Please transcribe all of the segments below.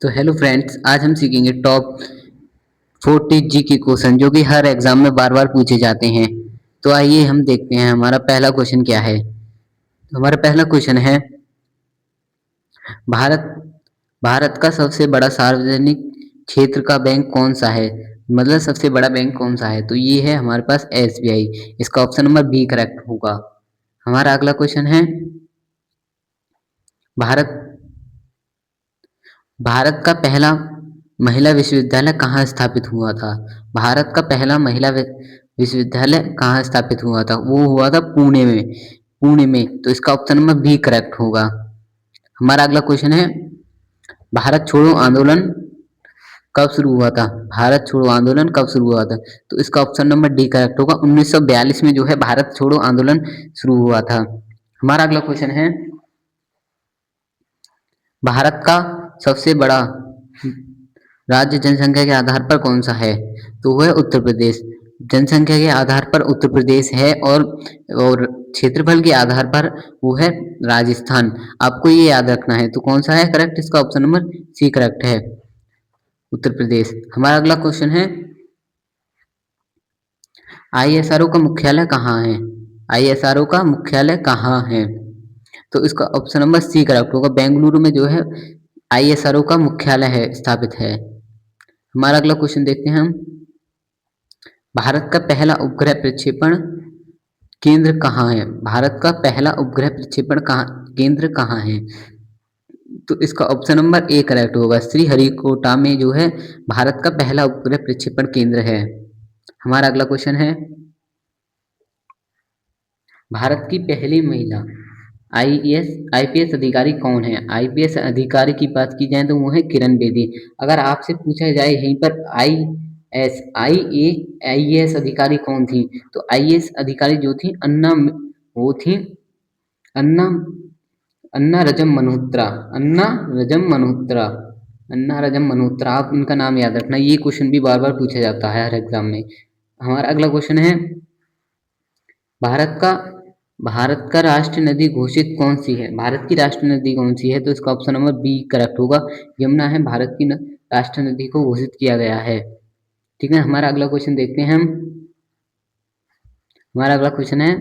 तो hello friends, आज हम सीखेंगे टॉप 40 जी के क्वेश्चन जो कि हर एग्जाम में बार बार पूछे जाते हैं। तो आइए हम देखते हैं हमारा पहला क्वेश्चन क्या है। तो हमारा पहला क्वेश्चन है, भारत भारत का सबसे बड़ा सार्वजनिक क्षेत्र का बैंक कौन सा है। मतलब सबसे बड़ा बैंक कौन सा है, तो ये है हमारे पास एसबीआई। इसका ऑप्शन नंबर बी करेक्ट होगा। हमारा अगला क्वेश्चन है, भारत भारत का पहला महिला विश्वविद्यालय कहाँ स्थापित हुआ था। भारत का पहला विश्वविद्यालय कहाँ स्थापित हुआ था, वो हुआ था पुणे में। तो इसका ऑप्शन नंबर बी करेक्ट होगा। हमारा अगला क्वेश्चन है, भारत छोड़ो आंदोलन कब शुरू हुआ था। भारत छोड़ो आंदोलन कब शुरू हुआ था, तो इसका ऑप्शन नंबर डी करेक्ट होगा। 1942 में जो है भारत छोड़ो आंदोलन शुरू हुआ था। हमारा अगला क्वेश्चन है, भारत का सबसे बड़ा राज्य जनसंख्या के आधार पर कौन सा है, तो वह है उत्तर प्रदेश। जनसंख्या के आधार पर उत्तर प्रदेश है, और क्षेत्रफल के आधार पर वो है राजस्थान। आपको ये याद रखना है। तो कौन सा है करेक्ट, इसका ऑप्शन नंबर सी करेक्ट है, उत्तर प्रदेश। हमारा अगला क्वेश्चन है, आईएसआरओ का मुख्यालय कहाँ है। आईएसआरओ का मुख्यालय कहाँ है, तो इसका ऑप्शन नंबर सी करेक्ट होगा। बेंगलुरु में जो है आईएसआरओ का मुख्यालय है, स्थापित है। हमारा अगला क्वेश्चन देखते हैं हम, भारत का पहला उपग्रह प्रक्षेपण केंद्र कहाँ है। भारत का पहला उपग्रह प्रक्षेपण केंद्र कहाँ है, तो इसका ऑप्शन नंबर ए करेक्ट होगा। श्रीहरिकोटा में जो है भारत का पहला उपग्रह प्रक्षेपण केंद्र है। हमारा अगला क्वेश्चन है, भारत की पहली महिला आईपीएस अधिकारी कौन है। आईपीएस अधिकारी की बात की जाए तो वो है किरण बेदी। अगर आपसे पूछा जाए यहीं पर आईएएस अधिकारी कौन थी, तो आईएएस अधिकारी जो थी वो थी अन्ना अन्ना रजम मल्होत्रा। अन्ना रजम मल्होत्रा, आप इनका नाम याद रखना। ये क्वेश्चन भी बार बार पूछा जाता है हर एग्जाम में। हमारा अगला क्वेश्चन है, भारत का भारत का राष्ट्रीय नदी घोषित कौन सी है। भारत की राष्ट्रीय नदी कौन सी है, तो इसका ऑप्शन नंबर बी करेक्ट होगा। यमुना है भारत की राष्ट्रीय नदी को घोषित किया गया है। ठीक है, हमारा अगला क्वेश्चन देखते हैं हम। हमारा अगला क्वेश्चन है,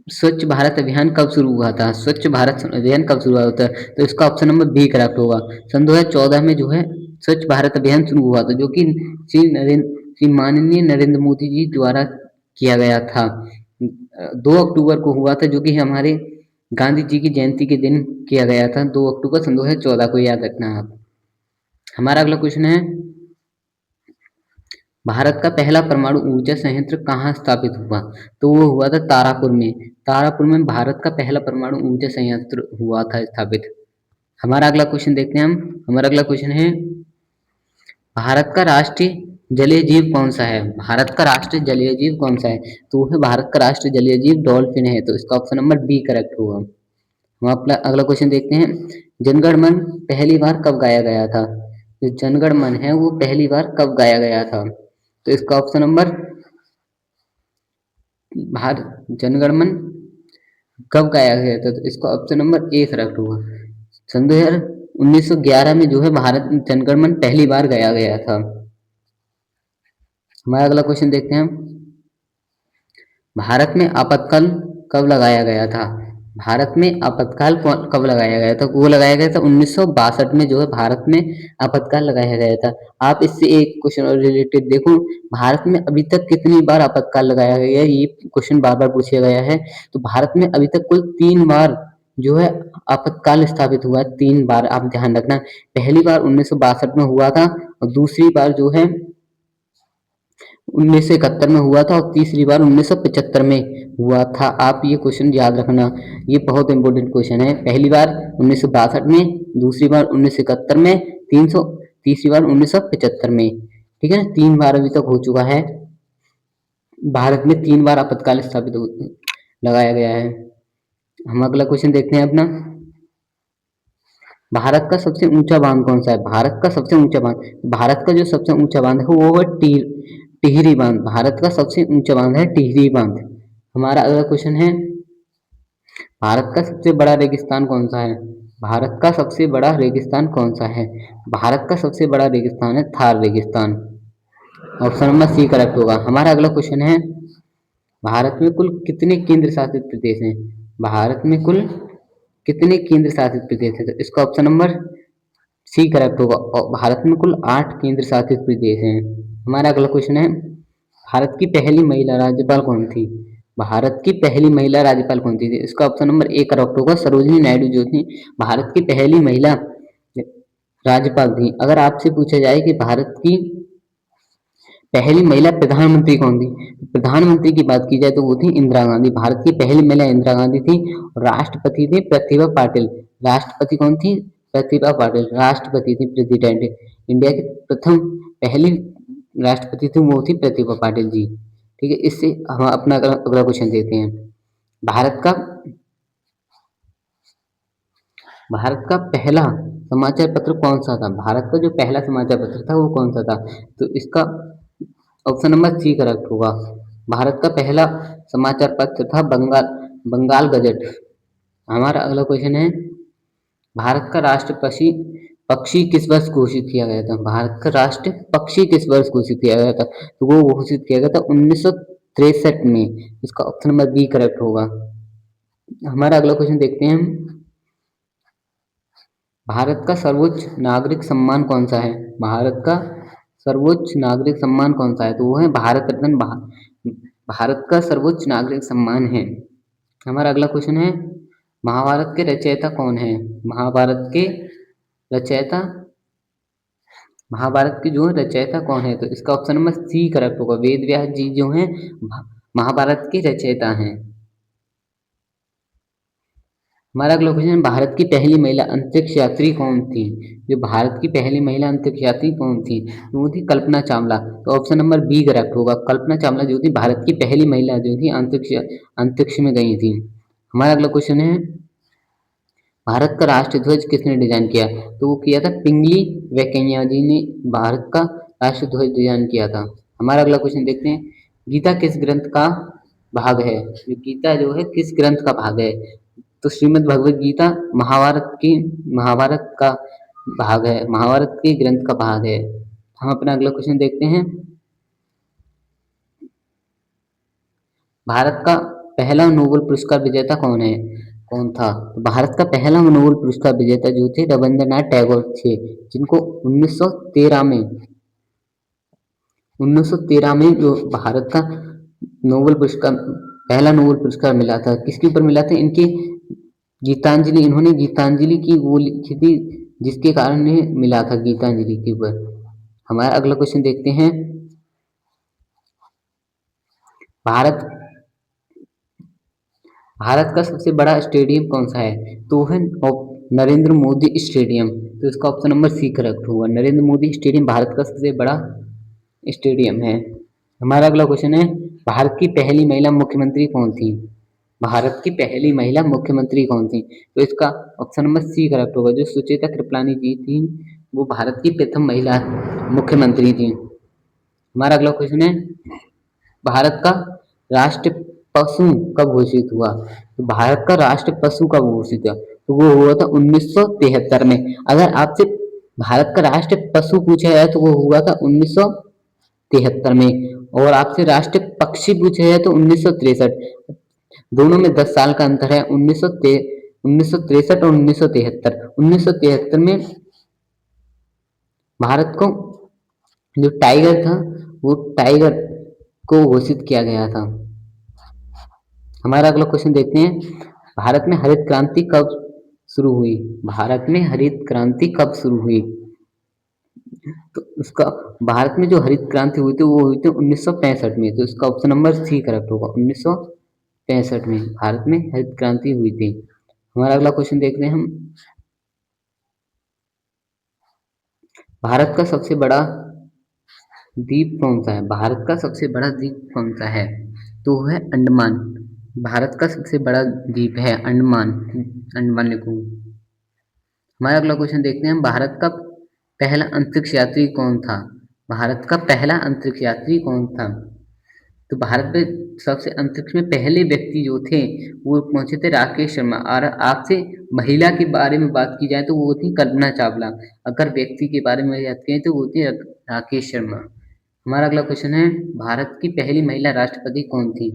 स्वच्छ भारत अभियान कब शुरू हुआ था। स्वच्छ भारत अभियान कब शुरू हुआ था, तो इसका ऑप्शन नंबर बी करेक्ट होगा। सन 2014 में जो है स्वच्छ भारत अभियान शुरू हुआ था, जो कि श्री माननीय नरेंद्र मोदी जी द्वारा किया गया था। 2 अक्टूबर को हुआ था, जो कि हमारे गांधी जी की जयंती के दिन किया गया था। 2 अक्टूबर सन 2014 को याद रखना है आप। हमारा अगला क्वेश्चन है, भारत का पहला परमाणु ऊर्जा संयंत्र कहाँ स्थापित हुआ, तो वो हुआ था तारापुर में। तारापुर में भारत का पहला परमाणु ऊर्जा संयंत्र हुआ था स्थापित। हमारा अगला क्वेश्चन देखते हैं हम। हमारा अगला क्वेश्चन है, भारत का राष्ट्रीय जलीय जीव कौन सा है। भारत का राष्ट्रीय जलीय जीव कौन सा है, तो वो है भारत का राष्ट्रीय जलीय जीव डॉल्फिन है। तो इसका ऑप्शन नंबर बी करेक्ट होगा। हम अपना अगला क्वेश्चन देखते हैं, जनगण मन पहली बार कब गाया गया था। जो जनगण मन है वो पहली बार कब गाया गया था, तो इसका ऑप्शन नंबर जनगण मन कब गाया गया था, तो इसका ऑप्शन नंबर ए करेक्ट होगा। सन 1911 में जो है भारत जनगण मन पहली बार गाया गया था। हमारा अगला क्वेश्चन देखते हैं, भारत में आपातकाल कब लगाया गया था। भारत में आपातकाल कब लगाया गया था, वो लगाया गया था 1962 में जो है भारत में आपातकाल लगाया गया था। आप इससे एक क्वेश्चन और रिलेटेड देखो, भारत में अभी तक कितनी बार आपातकाल लगाया गया है, ये क्वेश्चन बार बार पूछा गया है। तो भारत में अभी तक कुल 3 बार जो है आपातकाल स्थापित हुआ है। 3 बार आप ध्यान रखना। पहली बार 1962 में हुआ था, और दूसरी बार जो है 1971 में हुआ था, और तीसरी बार 1975 में हुआ था। आप ये क्वेश्चन याद रखना, ये बहुत इंपॉर्टेंट क्वेश्चन है। पहली बार 1962 में, दूसरी बार 1971 में, तीसरी बार 1975 में। ठीक है ना, 3 बार अभी तक हो चुका है। भारत में 3 बार आपातकाल लगाया गया है। हम अगला क्वेश्चन देखते हैं अपना, भारत का सबसे ऊंचा बांध कौन सा है। भारत का सबसे ऊंचा बांध, भारत का जो सबसे ऊंचा बांध है वो है टिहरी बांध। भारत का सबसे ऊंचा बांध है टिहरी बांध। हमारा अगला क्वेश्चन है, भारत का सबसे बड़ा रेगिस्तान कौन सा है। भारत का सबसे बड़ा रेगिस्तान कौन सा है? भारत का सबसे बड़ा रेगिस्तान है थार रेगिस्तान। ऑप्शन नंबर सी करेक्ट होगा। हमारा अगला क्वेश्चन है, भारत में कुल कितने केंद्र शासित प्रदेश हैं? भारत में कुल कितने केंद्र शासित प्रदेश हैं? तो इसका ऑप्शन नंबर सी करेक्ट होगा और भारत में कुल 8 केंद्र शासित प्रदेश हैं। हमारा अगला क्वेश्चन है, भारत की पहली महिला राज्यपाल कौन थी? भारत की पहली महिला राज्यपाल कौन थी? इसका ऑप्शन नंबर ए करेक्ट होगा, सरोजिनी नायडू जो थी भारत की पहली महिला राज्यपाल थी। अगर आपसे पूछा जाए कि भारत की पहली महिला प्रधानमंत्री कौन थी, प्रधानमंत्री की बात की जाए तो वो थी इंदिरा गांधी। भारत की पहली महिला इंदिरा गांधी थी और राष्ट्रपति थी प्रतिभा पाटिल। राष्ट्रपति कौन थी? प्रतिभा पाटिल राष्ट्रपति थी, प्रेसिडेंट। इंडिया की प्रथम पहली राष्ट्रपति थी वो थी प्रतिभा पाटिल जी। ठीक है, इससे हम अपना अगला अगला क्वेश्चन देते हैं। भारत का भारत का पहला समाचार पत्र कौन सा था? भारत का जो पहला समाचार पत्र था वो कौन सा था? तो इसका ऑप्शन नंबर सी करेक्ट होगा। भारत का पहला समाचार पत्र था बंगाल बंगाल गजट। हमारा अगला क्वेश्चन है, भारत का राष्ट्र पक्षी पक्षी किस वर्ष घोषित किया गया था? भारत का राष्ट्र पक्षी किस वर्ष घोषित किया गया था? तो वो घोषित किया गया था 1963 में। इसका ऑप्शन नंबर बी करेक्ट होगा। हमारा अगला क्वेश्चन देखते हैं हम, भारत का सर्वोच्च नागरिक सम्मान कौन सा है? भारत का सर्वोच्च नागरिक सम्मान कौन सा है? तो वो है भारत रत्न। भारत का सर्वोच्च नागरिक सम्मान है। हमारा अगला क्वेश्चन है, महाभारत के रचयिता कौन है? महाभारत के रचयिता महाभारत के जो रचयिता कौन है? तो इसका ऑप्शन नंबर सी करेक्ट होगा। वेद व्यास जी जो हैं महाभारत के रचयिता हैं। हमारा अगला क्वेश्चन, भारत की पहली महिला अंतरिक्ष यात्री कौन थी? जो भारत की पहली महिला अंतरिक्ष यात्री कौन थी? तो वो थी कल्पना चावला। तो ऑप्शन नंबर बी करेक्ट होगा। कल्पना चावला जो थी भारत की पहली महिला जो थी अंतरिक्ष अंतरिक्ष में गई थी। हमारा अगला क्वेश्चन है, भारत का राष्ट्र ध्वज किसने डिजाइन किया? तो वो किया था पिंगली वेंकैया जी ने भारत का राष्ट्र ध्वज डिजाइन किया था। हमारा अगला क्वेश्चन देखते हैं, गीता किस ग्रंथ का भाग है? जो गीता जो है किस ग्रंथ का भाग है? तो श्रीमद् भगवत गीता महाभारत का भाग है, महाभारत के ग्रंथ का भाग है। हम अपना अगला क्वेश्चन देखते हैं, भारत का पहला नोबेल पुरस्कार विजेता कौन है? कौन था? तो भारत का पहला नोबेल पुरस्कार विजेता जो थे रविंद्रनाथ टैगोर थे, जिनको 1913 में जो भारत का नोबेल पुरस्कार पहला नोबेल पुरस्कार मिला था, किसके ऊपर मिला था? इनके गीतांजलि, इन्होंने गीतांजलि की वो लिखी थी जिसके कारण इन्हें मिला था, गीतांजलि के ऊपर। हमारा अगला क्वेश्चन देखते हैं, भारत भारत का सबसे बड़ा स्टेडियम कौन सा है? तो है नरेंद्र मोदी स्टेडियम। तो इसका ऑप्शन नंबर सी करेक्ट होगा। नरेंद्र मोदी स्टेडियम भारत का सबसे बड़ा स्टेडियम है। हमारा अगला क्वेश्चन है, भारत की पहली महिला मुख्यमंत्री कौन थी? भारत की पहली महिला मुख्यमंत्री कौन थी? तो इसका ऑप्शन नंबर सी करेक्ट होगा। जो सुचेता कृपलानी जी थी वो भारत की प्रथम महिला मुख्यमंत्री थी। हमारा अगला क्वेश्चन है, भारत का राष्ट्र पशु कब घोषित हुआ? तो भारत का राष्ट्र पशु कब घोषित हुआ? तो वो हुआ था 1973 में। अगर आपसे भारत का राष्ट्र पशु पूछा जाए तो वो हुआ था 1973 में, और आपसे राष्ट्र पक्षी पूछा जाए तो 1963। दोनों में 10 साल का अंतर है। 1963 और 1973। 1973 में भारत को जो टाइगर था वो टाइगर को घोषित किया गया था। हमारा अगला क्वेश्चन देखते हैं, भारत में हरित क्रांति कब शुरू हुई? भारत में हरित क्रांति कब शुरू हुई? तो उसका भारत में जो हरित क्रांति हुई थी वो हुई थी 1965 में। तो इसका ऑप्शन नंबर सी करेक्ट होगा। 1965 में भारत में हरित क्रांति हुई थी। हमारा अगला क्वेश्चन देखते हैं हम, भारत का सबसे बड़ा द्वीप कौन सा है? भारत का सबसे बड़ा द्वीप कौन सा है? तो वो है अंडमान। भारत का सबसे बड़ा द्वीप है अंडमान, अंडमान निकोबार। हमारा अगला क्वेश्चन देखते हैं, भारत का पहला अंतरिक्ष यात्री कौन था? भारत का पहला अंतरिक्ष यात्री कौन था? तो भारत में सबसे अंतरिक्ष में पहले व्यक्ति जो थे वो पहुंचे थे राकेश शर्मा। और आपसे महिला के बारे में बात की जाए तो वो थी कल्पना चावला। अगर व्यक्ति के बारे में बात करें तो वो थी राकेश शर्मा। हमारा अगला क्वेश्चन है, भारत की पहली महिला राष्ट्रपति कौन थी?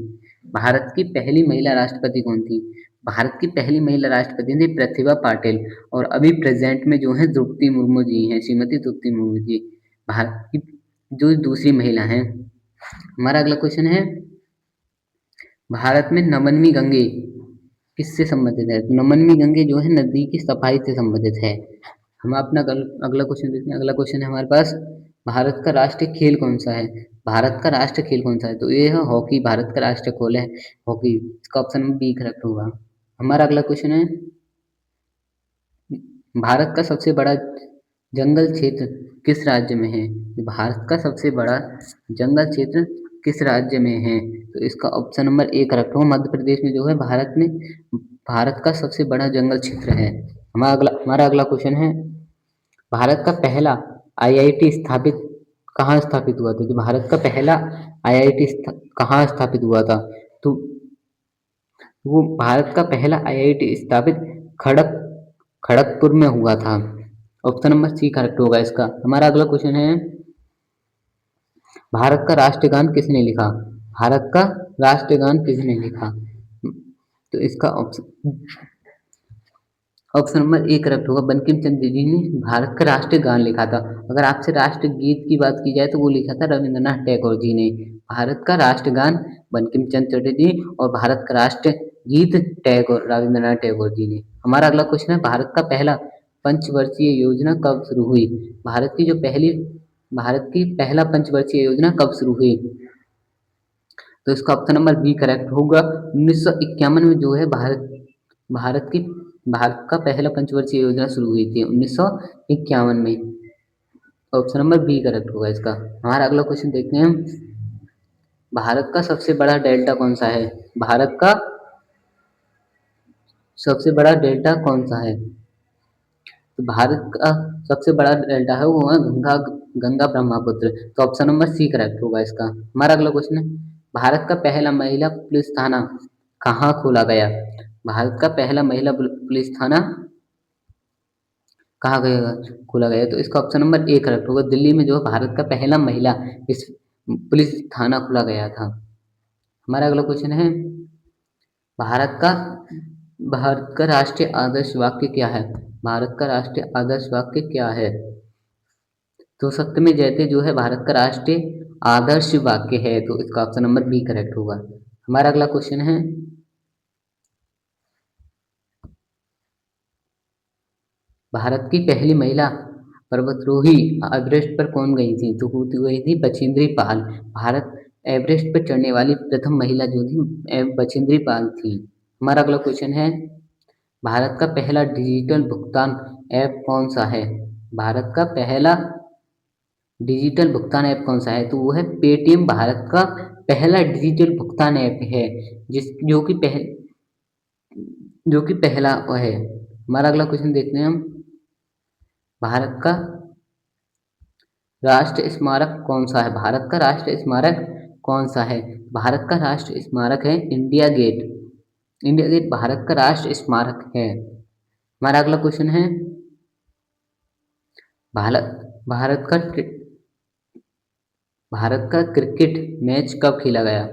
भारत की पहली महिला राष्ट्रपति कौन थी? भारत की पहली महिला राष्ट्रपति थी प्रतिभा पाटिल। और अभी प्रेजेंट में जो है द्रौपदी मुर्मू जी हैं, श्रीमती द्रौपदी मुर्मू जी भारत की जो दूसरी महिला हैं। हमारा अगला क्वेश्चन है, भारत में नमामि गंगे किससे संबंधित है? तो नमामि गंगे जो है नदी की सफाई से संबंधित है। हम अपना अगला क्वेश्चन देखते हैं। अगला क्वेश्चन है हमारे पास, भारत का राष्ट्रीय खेल कौन सा है? भारत का राष्ट्रीय खेल कौन सा है? तो ये है हॉकी। भारत का राष्ट्रीय खेल है हॉकी। इसका ऑप्शन में बी करेक्ट होगा। हमारा अगला क्वेश्चन है, भारत का सबसे बड़ा जंगल क्षेत्र किस राज्य में है? भारत का सबसे बड़ा जंगल क्षेत्र किस राज्य में है? तो इसका ऑप्शन नंबर ए करेक्ट होगा। मध्य प्रदेश में जो है भारत का सबसे बड़ा जंगल क्षेत्र है। हमारा अगला क्वेश्चन है, भारत का पहला आईआईटी स्थापित कहाँ स्थापित हुआ था? तो भारत का पहला आईआईटी कहाँ स्थापित हुआ था? तो वो भारत का पहला आईआईटी स्थापित खड़गपुर में हुआ था। ऑप्शन नंबर सी करेक्ट होगा इसका। हमारा अगला क्वेश्चन है, भारत का राष्ट्रगान किसने लिखा? भारत का राष्ट्रगान किसने लिखा? तो इसका ऑप्शन नंबर ए करेक्ट होगा। बंकिम चंद्र जी ने भारत का राष्ट्रीय गान लिखा था। अगर आपसे राष्ट्रीय गीत की बात की जाए तो वो लिखा था रविंद्रनाथ टैगोर जी ने। भारत का राष्ट्रगान बंकिम चंद्र चटर्जी और भारत का राष्ट्रीय गीत रविंद्रनाथ टैगोर जी ने। हमारा अगला क्वेश्चन है, भारत का पहला पंचवर्षीय योजना कब शुरू हुई? भारत की पहला पंचवर्षीय योजना कब शुरू हुई? तो इसका ऑप्शन नंबर बी करेक्ट होगा। 1951 में जो है भारत का पहला पंचवर्षीय योजना शुरू हुई थी 1951 में। ऑप्शन नंबर बी करेक्ट होगा इसका। हमारा अगला क्वेश्चन देखते हैं, भारत का सबसे बड़ा डेल्टा कौन सा है? भारत का सबसे बड़ा डेल्टा कौन सा है? तो भारत का सबसे बड़ा डेल्टा है वो है गंगा ब्रह्मपुत्र। तो ऑप्शन नंबर सी करेक्ट होगा इसका। हमारा अगला क्वेश्चन है, भारत का पहला महिला पुलिस थाना कहाँ खोला गया? भारत का पहला महिला पुलिस थाना कहाँ गया खोला गया? तो इसका ऑप्शन नंबर ए करेक्ट होगा। दिल्ली में जो है भारत का पहला महिला पुलिस थाना खोला गया था। हमारा अगला क्वेश्चन है, भारत का राष्ट्रीय आदर्श वाक्य क्या है? भारत का राष्ट्रीय आदर्श वाक्य क्या है? तो सत्य में जयते जो है भारत का राष्ट्रीय आदर्श वाक्य है। तो इसका ऑप्शन नंबर बी करेक्ट होगा। हमारा अगला क्वेश्चन है, भारत की पहली महिला पर्वतारोही एवरेस्ट पर कौन गई थी? तो गई थी बछेंद्री पाल। भारत एवरेस्ट पर चढ़ने वाली प्रथम महिला जो थी बछेंद्री पाल थी। हमारा अगला क्वेश्चन है, भारत का पहला डिजिटल भुगतान ऐप कौन सा है? भारत का पहला डिजिटल भुगतान ऐप कौन सा है? तो वो है पेटीएम। भारत का पहला डिजिटल भुगतान ऐप है जो कि पहला है। हमारा अगला क्वेश्चन देखते हैं हम, भारत का राष्ट्रीय स्मारक कौन सा है? भारत का राष्ट्रीय स्मारक कौन सा है? भारत का राष्ट्रीय स्मारक है India Gate. India Gate Bharat का राष्ट्रीय स्मारक है। हमारा अगला क्वेश्चन है, भारत का क्रिकेट मैच कब खेला गया?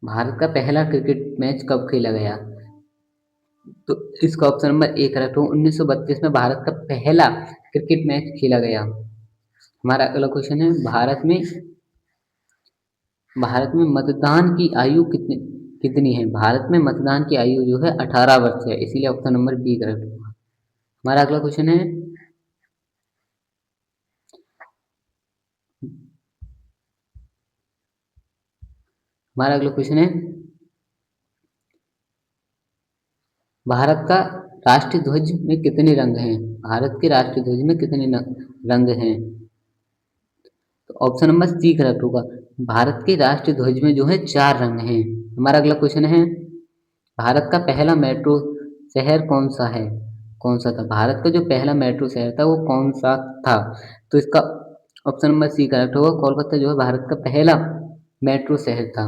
भारत का पहला क्रिकेट मैच कब खेला गया? तो इसका ऑप्शन नंबर ए करेक्ट हो। 1932 में भारत का पहला क्रिकेट मैच खेला गया। हमारा अगला क्वेश्चन है, भारत में मतदान की आयु कितनी है? भारत में मतदान की आयु जो है 18 वर्ष है, इसीलिए ऑप्शन नंबर बी करेक्ट होगा। हमारा अगला क्वेश्चन है, भारत का राष्ट्रीय ध्वज में कितने रंग हैं? भारत के राष्ट्रीय ध्वज में कितने रंग हैं? तो ऑप्शन नंबर सी करेक्ट होगा। भारत के राष्ट्रीय ध्वज में जो है 4 रंग हैं। हमारा अगला क्वेश्चन है, भारत का पहला मेट्रो शहर कौन सा था? भारत का जो पहला मेट्रो शहर था वो कौन सा था? तो इसका ऑप्शन नंबर सी करेक्ट होगा। कोलकाता जो है भारत का पहला मेट्रो शहर था।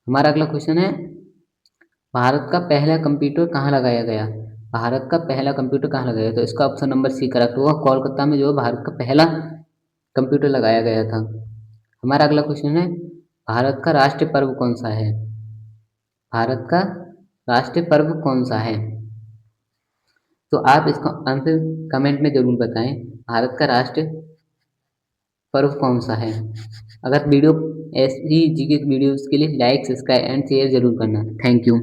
हमारा अगला क्वेश्चन है, भारत का पहला कंप्यूटर कहाँ लगाया गया? भारत का पहला कंप्यूटर कहाँ लगाया गया? तो इसका ऑप्शन नंबर सी करेक्ट होगा। कोलकाता में जो है भारत का पहला कंप्यूटर लगाया गया था। हमारा अगला क्वेश्चन है, भारत का राष्ट्रीय पर्व कौन सा है? भारत का राष्ट्रीय पर्व कौन सा है? तो आप इसका आंसर कमेंट में जरूर बताएं, भारत का राष्ट्रीय पर्व कौन सा है? अगर वीडियो ऐसी जीके वीडियोस के लिए लाइक सब्सक्राइब एंड शेयर जरूर करना। Thank you.